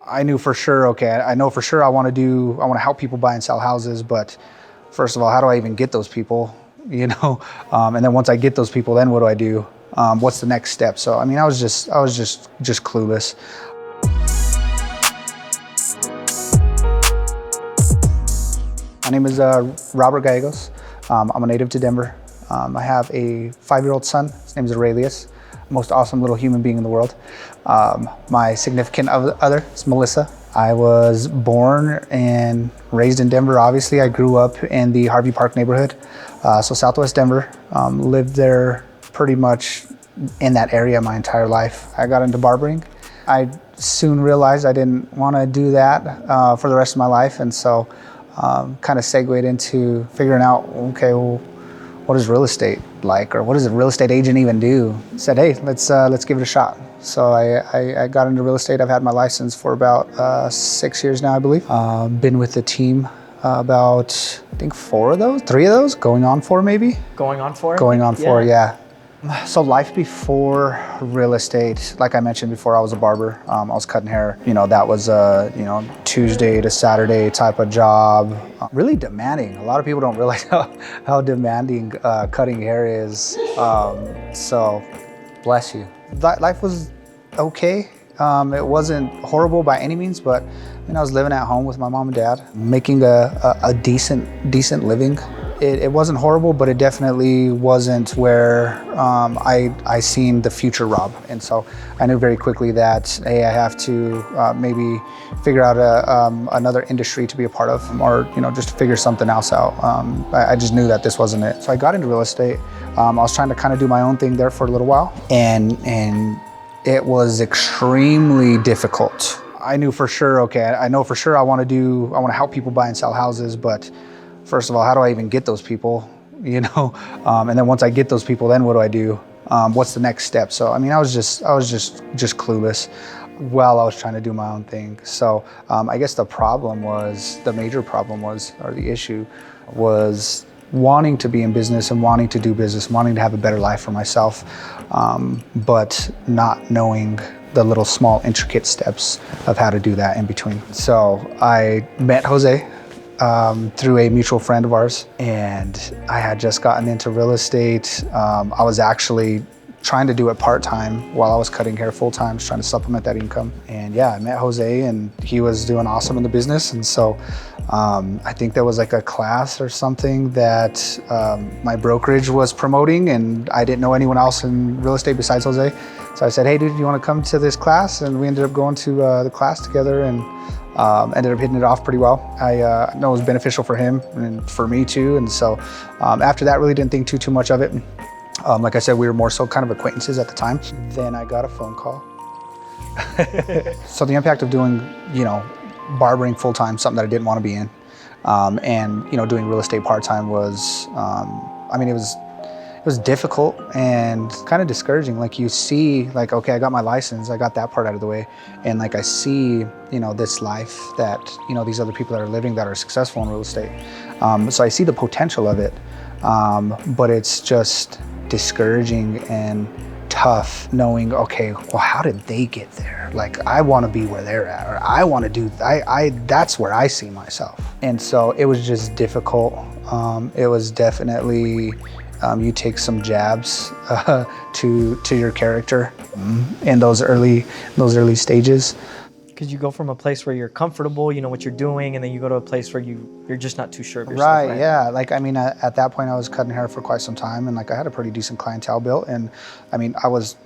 I knew for sure, okay, I know for sure I want to help people buy and sell houses, but first of all, how do I even get those people, you know? And then once I get those people, then what do I do? What's the next step? So, I mean, I was just clueless. My name is Robert Gallegos. I'm a native to Denver. I have a 5-year-old son. His name is Aurelius. Most awesome little human being in the world. My significant other is Melissa. I was born and raised in Denver. Obviously, I grew up in the Harvey Park neighborhood, so Southwest Denver. Lived there pretty much in that area my entire life. I got into barbering. I soon realized I didn't want to do that for the rest of my life, and so kind of segued into figuring out, okay, well, what is real estate like, or what does a real estate agent even do? Said, hey, let's give it a shot. So I got into real estate. I've had my license for about 6 years now, I believe. Been with the team about, I think 3 of those, going on 4 maybe. Going on 4? Going on 4, yeah. So life before real estate, like I mentioned before, I was a barber. I was cutting hair. You know, that was a Tuesday to Saturday type of job. Really demanding. A lot of people don't realize how demanding cutting hair is. So, bless you. Life was okay. It wasn't horrible by any means, but I was living at home with my mom and dad, making a decent living. It wasn't horrible, but it definitely wasn't where I seen the future Rob. And so I knew very quickly that, hey, I have to maybe figure out another industry to be a part of, or just to figure something else out. I just knew that this wasn't it. So I got into real estate. I was trying to kind of do my own thing there for a little while, and it was extremely difficult. I knew for sure, okay, I know for sure I want to help people buy and sell houses, but first of all, how do I even get those people, And then once I get those people, then what do I do? What's the next step? So, I mean, I was just clueless while I was trying to do my own thing. So I guess the major problem was, or the issue was, wanting to be in business and wanting to do business, wanting to have a better life for myself, but not knowing the little small intricate steps of how to do that in between. So I met Jose through a mutual friend of ours, and I had just gotten into real estate. I was actually trying to do it part-time while I was cutting hair full-time, trying to supplement that income. And yeah, I met Jose, and he was doing awesome in the business. And so I think there was like a class or something that my brokerage was promoting, and I didn't know anyone else in real estate besides Jose. So I said, hey dude, you wanna come to this class? And we ended up going to the class together, and ended up hitting it off pretty well. I know it was beneficial for him and for me too. And so after that, really didn't think too much of it. Like I said, we were more so kind of acquaintances at the time. Then I got a phone call. So the impact of doing, barbering full-time, something that I didn't want to be in, and, doing real estate part-time was, it was difficult and kind of discouraging. Like you see, like, okay, I got my license, I got that part out of the way. And like I see, this life that, these other people that are living that are successful in real estate. So I see the potential of it, but it's just discouraging and tough knowing, okay, well, how did they get there? Like, I want to be where they're at, or I want to do, that's where I see myself. And so it was just difficult. It was definitely, you take some jabs to your character in those early stages. Because you go from a place where you're comfortable, you know what you're doing, and then you go to a place where you're just not too sure of yourself. Right, yeah. Like, I mean, at that point I was cutting hair for quite some time, and like I had a pretty decent clientele built, and I mean, I was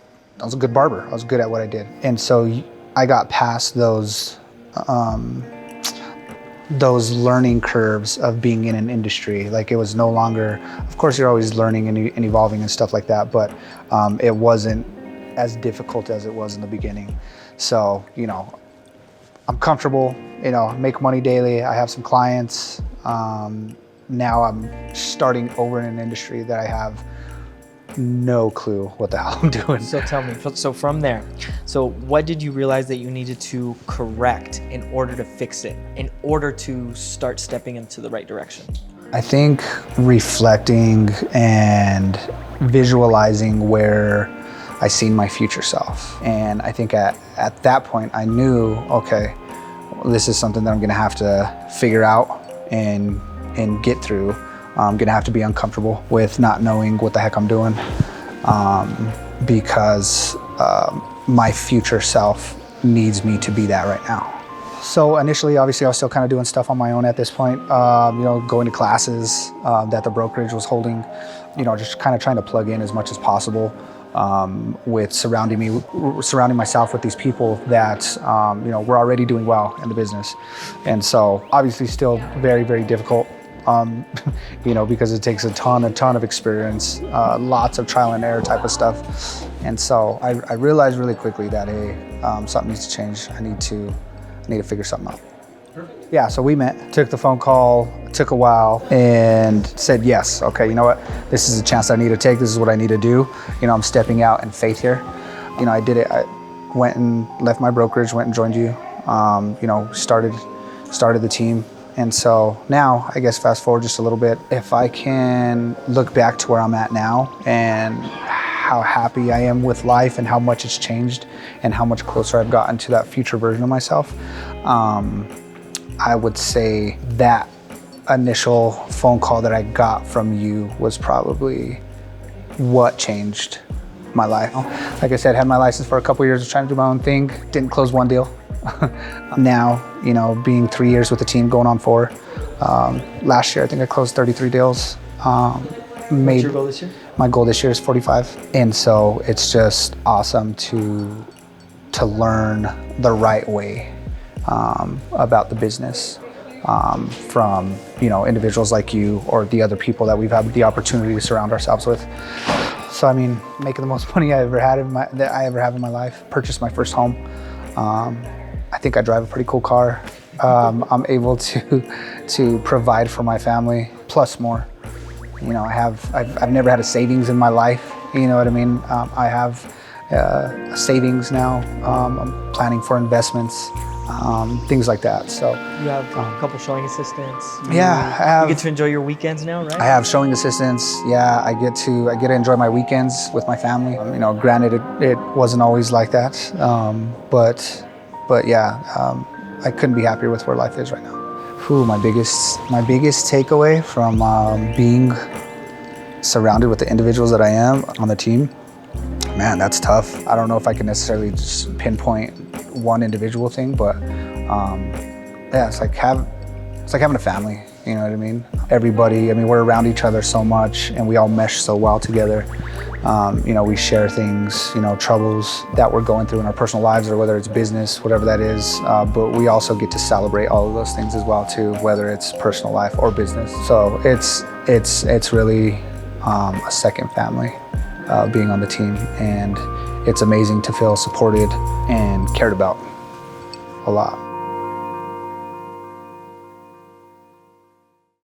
a good barber. I was good at what I did. And so I got past those learning curves of being in an industry. Like, it was no longer, of course you're always learning and evolving and stuff like that, but it wasn't as difficult as it was in the beginning. So, I'm comfortable, make money daily. I have some clients. Now I'm starting over in an industry that I have no clue what the hell I'm doing. So tell me, so from there, so what did you realize that you needed to correct in order to fix it, in order to start stepping into the right direction? I think reflecting and visualizing where I seen my future self. And I think at that point I knew, okay, this is something that I'm gonna have to figure out and get through. I'm gonna have to be uncomfortable with not knowing what the heck I'm doing, because my future self needs me to be that right now. So initially, obviously, I was still kind of doing stuff on my own at this point, going to classes that the brokerage was holding, just kind of trying to plug in as much as possible, with surrounding myself with these people that, were already doing well in the business. And so obviously still very, very difficult, because it takes a ton of experience, lots of trial and error type of stuff. And so I realized really quickly that, hey, something needs to change. I need to figure something out. Perfect. Yeah, so we met, took the phone call, took a while, and said, yes, okay, you know what? This is a chance I need to take. This is what I need to do. I'm stepping out in faith here. I did it. I went and left my brokerage, went and joined you, started the team. And so now, I guess fast forward just a little bit, if I can look back to where I'm at now and how happy I am with life and how much it's changed and how much closer I've gotten to that future version of myself, I would say that initial phone call that I got from you was probably what changed my life. Like I said, had my license for a couple of years, was trying to do my own thing, didn't close one deal. Now, being 3 years with the team, going on 4. Last year, I think I closed 33 deals. What's your goal this year? My goal this year is 45. And so it's just awesome to learn the right way about the business from, individuals like you or the other people that we've had the opportunity to surround ourselves with. So, I mean, making the most money I ever have in my life, purchased my first home. I think I drive a pretty cool car. I'm able to provide for my family, plus more. I've never had a savings in my life. You know what I mean? I have a savings now. I'm planning for investments, things like that. So you have a couple showing assistants. Yeah, you get to enjoy your weekends now, right? I have showing assistants. Yeah, I get to enjoy my weekends with my family. Granted, it wasn't always like that, but yeah, I couldn't be happier with where life is right now. My biggest takeaway from being surrounded with the individuals that I am on the team, man, that's tough. I don't know if I can necessarily just pinpoint one individual thing, but yeah, it's like having a family. You know what I mean? Everybody. We're around each other so much, and we all mesh so well together. We share things, troubles that we're going through in our personal lives, or whether it's business, whatever that is. But we also get to celebrate all of those things as well too, whether it's personal life or business. So it's really a second family, being on the team, and it's amazing to feel supported and cared about a lot.